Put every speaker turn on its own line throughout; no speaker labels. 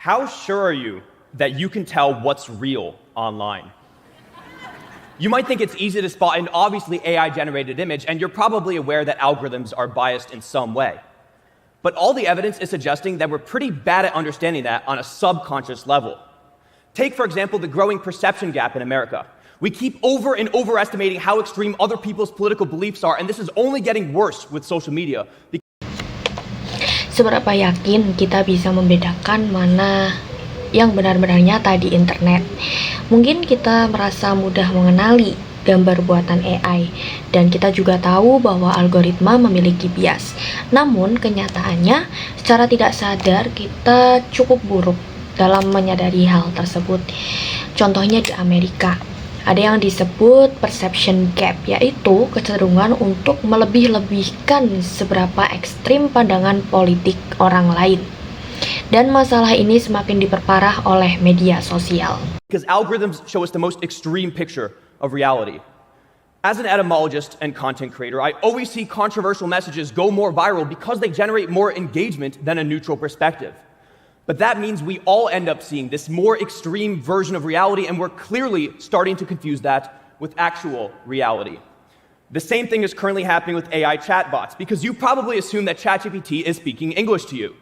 How sure are you that you can tell what's real online? You might think it's easy to spot an obviously AI-generated image, and you're probably aware that algorithms are biased in some way. But all the evidence is suggesting that we're pretty bad at understanding that on a subconscious level. Take, for example, the growing perception gap in America. We keep over and overestimating how extreme other people's political beliefs are, and this is only getting worse with social media.
Seberapa yakin kita bisa membedakan mana yang benar-benar nyata di internet? Mungkin kita merasa mudah mengenali gambar buatan AI, dan kita juga tahu bahwa algoritma memiliki bias. Namun, kenyataannya, secara tidak sadar kita cukup buruk dalam menyadari hal tersebut. Contohnya di Amerika, ada yang disebut perception gap, yaitu kecenderungan untuk melebih-lebihkan seberapa ekstrim pandangan politik orang lain. Dan masalah ini semakin diperparah oleh media sosial.
Because algorithms show us the most extreme picture of reality. As an etymologist and content creator, I always see controversial messages go more viral because they generate more engagement than a neutral perspective. But that means we all end up seeing this more extreme version of reality, and we're clearly starting to confuse that with actual reality. The same thing is currently happening with AI chatbots, because you probably assume that ChatGPT is speaking English to you.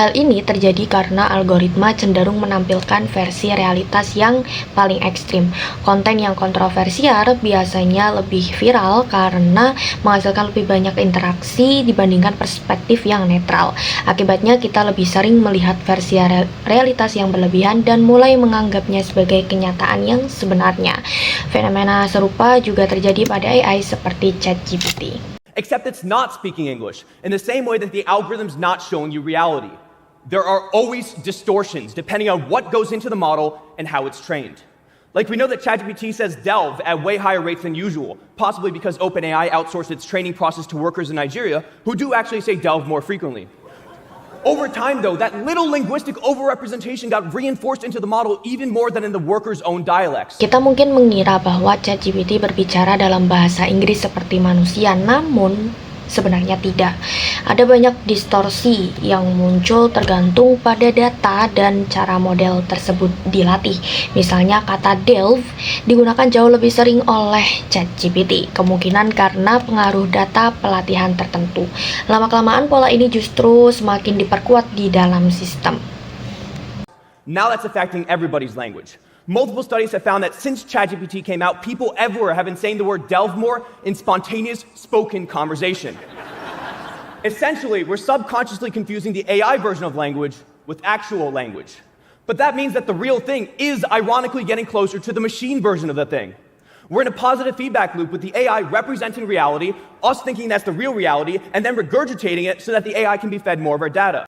Hal ini terjadi karena algoritma cenderung menampilkan versi realitas yang paling ekstrim. Konten yang kontroversial biasanya lebih viral karena menghasilkan lebih banyak interaksi dibandingkan perspektif yang netral. Akibatnya kita lebih sering melihat versi realitas yang berlebihan dan mulai menganggapnya sebagai kenyataan yang sebenarnya. Fenomena serupa juga terjadi pada AI seperti ChatGPT.
Except it's not speaking English, in the same way that the algorithm's not showing you reality. There are always distortions depending on what goes into the model and how it's trained. Like, we know that ChatGPT says delve at way higher rates than usual, possibly because OpenAI outsourced its training process to workers in Nigeria who do actually say delve more frequently. Over time, though, that little linguistic overrepresentation got reinforced into the model even more than in the workers' own dialects.
Kita mungkin mengira bahwa ChatGPT berbicara dalam bahasa Inggris seperti manusia, namun sebenarnya tidak. Ada banyak distorsi yang muncul tergantung pada data dan cara model tersebut dilatih. Misalnya kata delve digunakan jauh lebih sering oleh ChatGPT, kemungkinan karena pengaruh data pelatihan tertentu. Lama-kelamaan pola ini justru semakin diperkuat di dalam sistem.
Now that's affecting everybody's language. Multiple studies have found that since ChatGPT came out, people everywhere have been saying the word delve more in spontaneous spoken conversation. Essentially, we're subconsciously confusing the AI version of language with actual language. But that means that the real thing is ironically getting closer to the machine version of the thing. We're in a positive feedback loop with the AI representing reality, us thinking that's the real reality, and then regurgitating it so that the AI can be fed more of our data.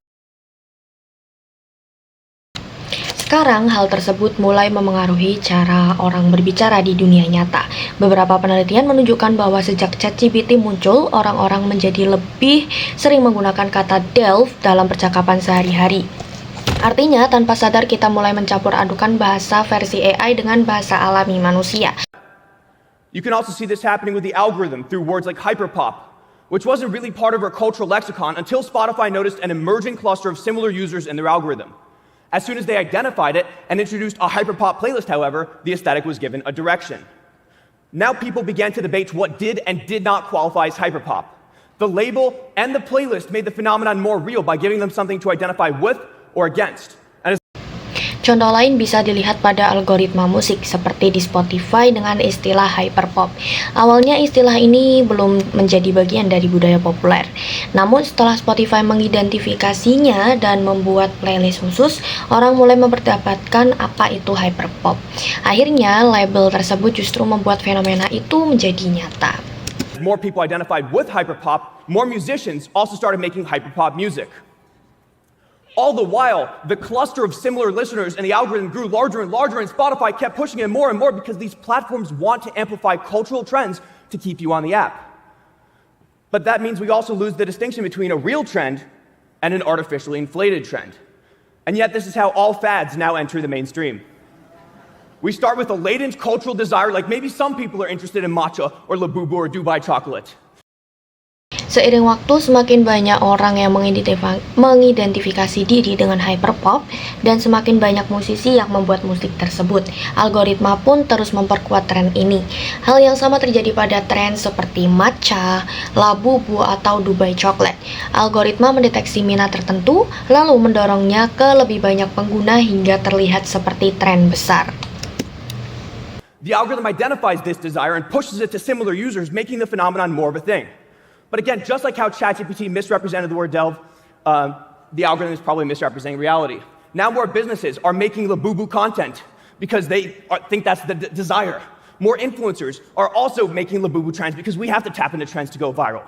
Sekarang, hal tersebut mulai memengaruhi cara orang berbicara di dunia nyata. Beberapa penelitian menunjukkan bahwa sejak ChatGPT muncul, orang-orang menjadi lebih sering menggunakan kata delve dalam percakapan sehari-hari. Artinya, tanpa sadar kita mulai mencampur adukan bahasa versi AI dengan bahasa alami manusia.
You can also see this happening with the algorithm through words like hyperpop, which wasn't really part of our cultural lexicon until Spotify noticed an emerging cluster of similar users in their algorithm. As soon as they identified it and introduced a hyperpop playlist, however, the aesthetic was given a direction. Now people began to debate what did and did not qualify as hyperpop. The label and the playlist made the phenomenon more real by giving them something to identify with or against.
Contoh lain bisa dilihat pada algoritma musik seperti di Spotify dengan istilah hyperpop. Awalnya istilah ini belum menjadi bagian dari budaya populer. Namun setelah Spotify mengidentifikasinya dan membuat playlist khusus, orang mulai memperdebatkan apa itu hyperpop. Akhirnya label tersebut justru membuat fenomena itu menjadi nyata.
More people identified with hyperpop, more musicians also started making hyperpop music. All the while, the cluster of similar listeners and the algorithm grew larger and larger, and Spotify kept pushing it more and more because these platforms want to amplify cultural trends to keep you on the app. But that means we also lose the distinction between a real trend and an artificially inflated trend. And yet this is how all fads now enter the mainstream. We start with a latent cultural desire, like maybe some people are interested in matcha or Labubu or Dubai chocolate.
Seiring waktu, semakin banyak orang yang mengidentifikasi diri dengan hyperpop dan semakin banyak musisi yang membuat musik tersebut. Algoritma pun terus memperkuat tren ini. Hal yang sama terjadi pada tren seperti matcha, labubu, atau Dubai Chocolate. Algoritma mendeteksi minat tertentu, lalu mendorongnya ke lebih banyak pengguna hingga terlihat seperti tren besar.
The algorithm identifies this desire and pushes it to similar users, making the phenomenon more of a thing. But again, just like how ChatGPT misrepresented the word delve, the algorithm is probably misrepresenting reality. Now more businesses are making Labubu content because they think that's the desire. More influencers are also making Labubu trends because we have to tap into trends to go viral.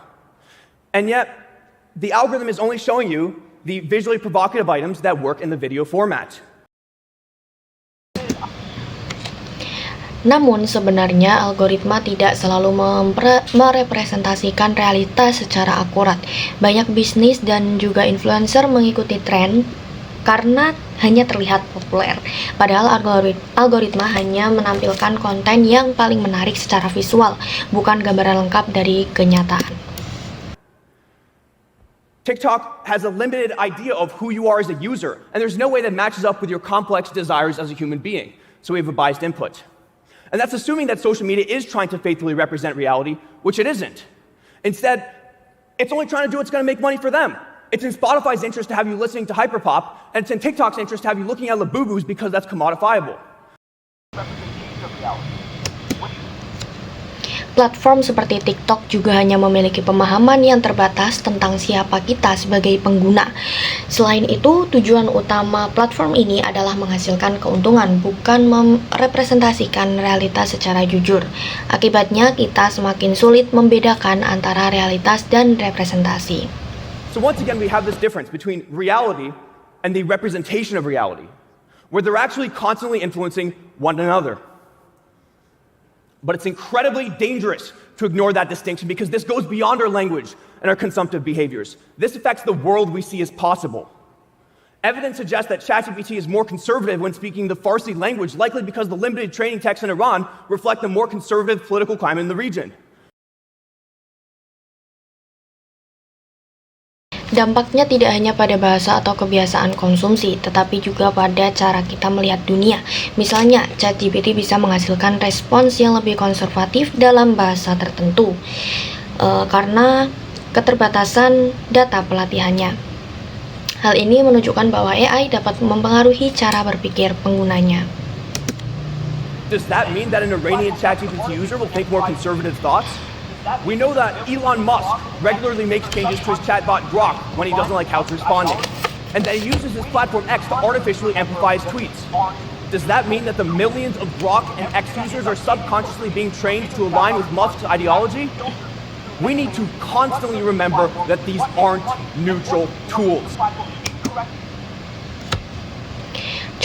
And yet, the algorithm is only showing you the visually provocative items that work in the video format.
Namun sebenarnya algoritma tidak selalu merepresentasikan realitas secara akurat. Banyak bisnis dan juga influencer mengikuti tren karena hanya terlihat populer. Padahal algoritma hanya menampilkan konten yang paling menarik secara visual, bukan gambaran lengkap dari kenyataan.
TikTok has a limited idea of who you are as a user, and there's no way that matches up with your complex desires as a human being. So we have a biased input. And that's assuming that social media is trying to faithfully represent reality, which it isn't. Instead, it's only trying to do what's going to make money for them. It's in Spotify's interest to have you listening to hyperpop, and it's in TikTok's interest to have you looking at Labubus because that's commodifiable.
Platform seperti TikTok juga hanya memiliki pemahaman yang terbatas tentang siapa kita sebagai pengguna. Selain itu, tujuan utama platform ini adalah menghasilkan keuntungan, bukan merepresentasikan realitas secara jujur. Akibatnya, kita semakin sulit membedakan antara realitas dan representasi.
So once again, we have this difference between reality and the representation of reality, where they're actually constantly influencing one another. But it's incredibly dangerous to ignore that distinction because this goes beyond our language and our consumptive behaviors. This affects the world we see as possible. Evidence suggests that ChatGPT is more conservative when speaking the Farsi language, likely because the limited training texts in Iran reflect a more conservative political climate in the region.
Dampaknya tidak hanya pada bahasa atau kebiasaan konsumsi, tetapi juga pada cara kita melihat dunia. Misalnya, ChatGPT bisa menghasilkan respons yang lebih konservatif dalam bahasa tertentu karena keterbatasan data pelatihannya. Hal ini menunjukkan bahwa AI dapat mempengaruhi cara berpikir penggunanya.
Does that mean that an Iranian ChatGPT user will think more conservative thoughts? We know that Elon Musk regularly makes changes to his chatbot Grok when he doesn't like how it's responding, and that he uses his platform X to artificially amplify his tweets. Does that mean that the millions of Grok and X users are subconsciously being trained to align with Musk's ideology? We need to constantly remember that these aren't neutral tools.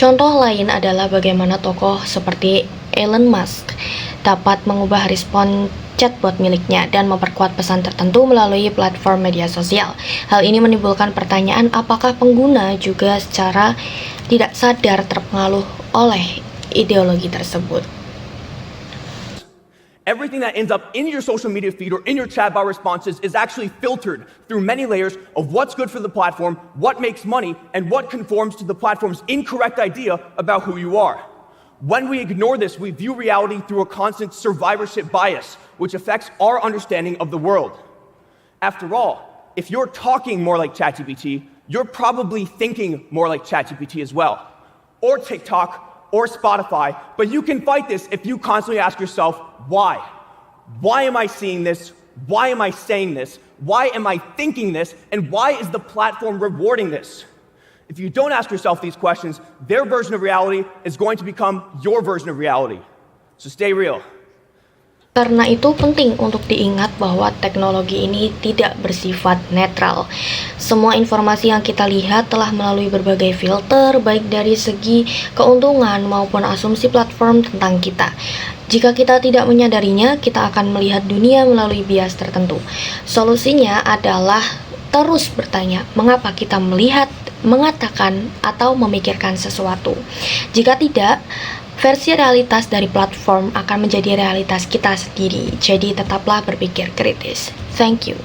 Contoh lain adalah bagaimana tokoh seperti Elon Musk dapat mengubah respon chatbot miliknya dan memperkuat pesan tertentu melalui platform media sosial. Hal ini menimbulkan pertanyaan apakah pengguna juga secara tidak sadar terpengaruh oleh ideologi tersebut.
Everything that ends up in your social media feed or in your chatbot responses is actually filtered through many layers of what's good for the platform, what makes money, and what conforms to the platform's incorrect idea about who you are. When we ignore this, we view reality through a constant survivorship bias, which affects our understanding of the world. After all, if you're talking more like ChatGPT, you're probably thinking more like ChatGPT as well, or TikTok, or Spotify, but you can fight this if you constantly ask yourself, why? Why am I seeing this? Why am I saying this? Why am I thinking this? And why is the platform rewarding this? If you don't ask yourself these questions, their version of reality is going to become your version of reality. So stay real.
Karena itu penting untuk diingat bahwa teknologi ini tidak bersifat netral. Semua informasi yang kita lihat telah melalui berbagai filter, baik dari segi keuntungan maupun asumsi platform tentang kita. Jika kita tidak menyadarinya, kita akan melihat dunia melalui bias tertentu. Solusinya adalah terus bertanya, mengapa kita melihat, mengatakan, atau memikirkan sesuatu. Jika tidak, versi realitas dari platform akan menjadi realitas kita sendiri. Jadi tetaplah berpikir kritis. Thank you.